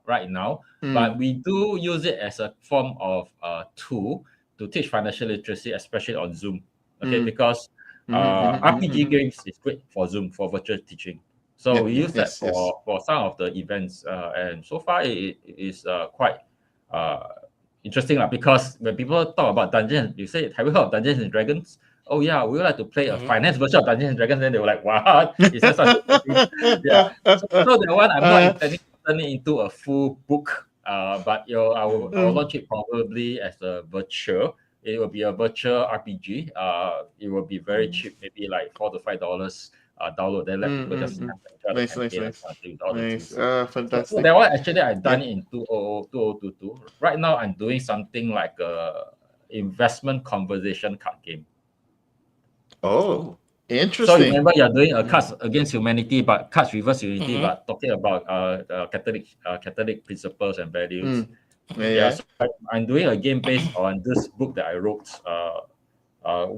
right now, but Mm. we do use it as a form of tool to teach financial literacy, especially on Zoom. Okay, Mm. because Mhm, mhm, mhm, RPG mhm. games is great for Zoom for virtual teaching. So Yeah. we use that Yes. Yes. for some of the events, and so far it is quite uh, interesting lah. Because when people talk about dungeons, you say, "Have you heard of Dungeons and Dragons?" Oh yeah, we would like to play a Mhm. finance version of Dungeons and Dragons. Then they were like, "What? Is that such a thing?" Yeah. So that one I'm not Uh, intending to turn it into a full book. But I will um, launch it probably as a virtual. It will be a virtual RPG. It will be very cheap, maybe like $4 to $5 download. Then let people just mm. enjoy the Nice, nice, campaign and nice, something with all the nice. tools. So Fantastic. that one actually I've Yeah. done it in 2022. Right now I'm doing something like a investment conversation card game. Oh, Oh. So you interesting. remember you're doing a Mm. cards against humanity, but cards reverse humanity, Mhm. but talking about Catholic principles and values. Mm. Yeah, Yeah, yeah. so I'm doing a game based on this book that I wrote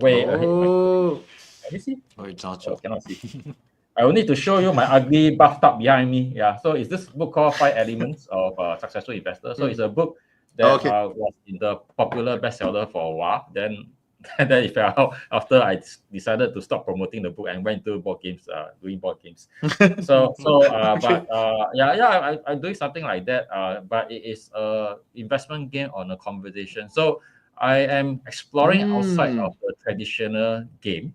way ahead in my career. Oh. Let me see. Oh, it's not Oh, so. cannot see. I will need to show you my ugly bathtub behind me. Yeah, so it's this book called Five Elements of Successful Investor. So it's Mm. a book that Okay. was in the popular bestseller for a while. Then then it fell out after I decided to stop promoting the book and went to board games, doing board games. Okay. I'm doing something like that. But it is a investment game on a conversation. So I am exploring outside of Mm. the traditional game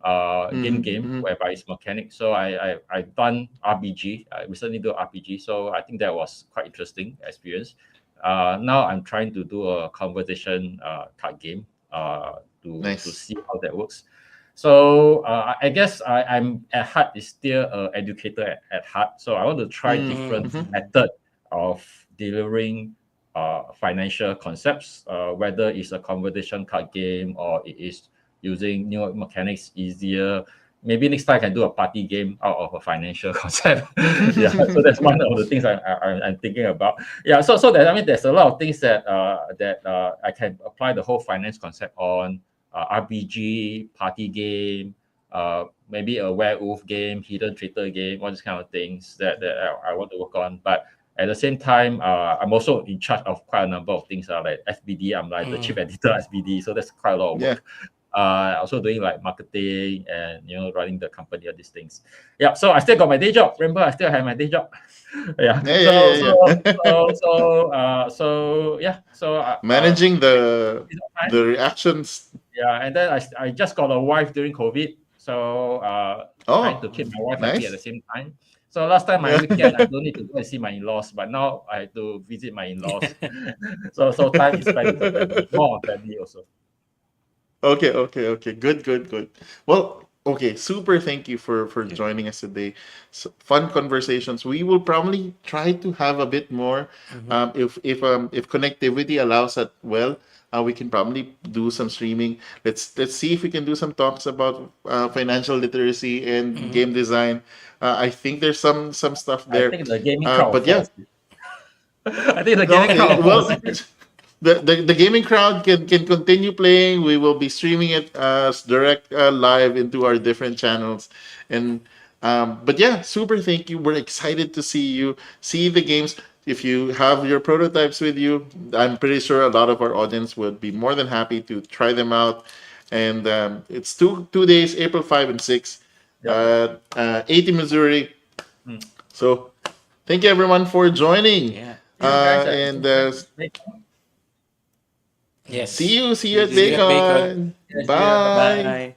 Mhm. whereby it's mechanic. So I've done RPG. I recently do RPG. So I think that was quite interesting experience. Now I'm trying to do a conversation card game to Nice. see how that works. So I guess I'm at heart is still an educator at heart. So I want to try Mm. Mhm. different Mhm. method of delivering financial concepts, whether it's a conversation card game or it is using new mechanics easier. Maybe next time I can do a party game out of a financial concept. Yeah, so that's one of the things I'm thinking about. Yeah, so that I mean, there's a lot of things that I can apply the whole finance concept on RPG, party game, maybe a werewolf game, hidden traitor game, all these kind of things that I want to work on. But at the same time, I'm also in charge of quite a number of things. Like FBD, I'm like the chief editor at FBD, so that's quite a lot of Yeah. work. Also doing like marketing and running the company, all these things. Yeah, so I still got my day job. Remember, I still have my day job. Yeah. Yeah, yeah, yeah, yeah. So yeah. So Managing you know, the reactions. yeah, and then I just got a wife during COVID, so trying to Oh, keep my wife happy at the nice. same time. So last time my Yeah. weekend, I don't need to go and see my in-laws, but now I have to visit my in-laws. So time is spent with the family, more on family also. Okay, okay, okay. Good, good, good. Well, okay, super thank you for joining us today. Fun conversations. We will probably try to have a bit more. If connectivity allows that well, we can probably do some streaming. Let's see if we can do some talks about financial literacy and game design. I think there's some stuff I there. think the gaming crowd will But fall yeah, asleep. I think the no, gaming crowd will fall well, asleep. the gaming crowd can continue playing. We will be streaming it as direct live into our different channels, and but yeah, super thank you. We're excited to see the games. If you have your prototypes with you, I'm pretty sure a lot of our audience would be more than happy to try them out. And it's two days, April 5 and 6, Yeah. 80 Missouri. Hmm. So thank you everyone for joining. Yeah. See you guys at And Yes. see you at See you at BAECON. BAECON. Yes, yeah, bye-bye. Bye. Bye.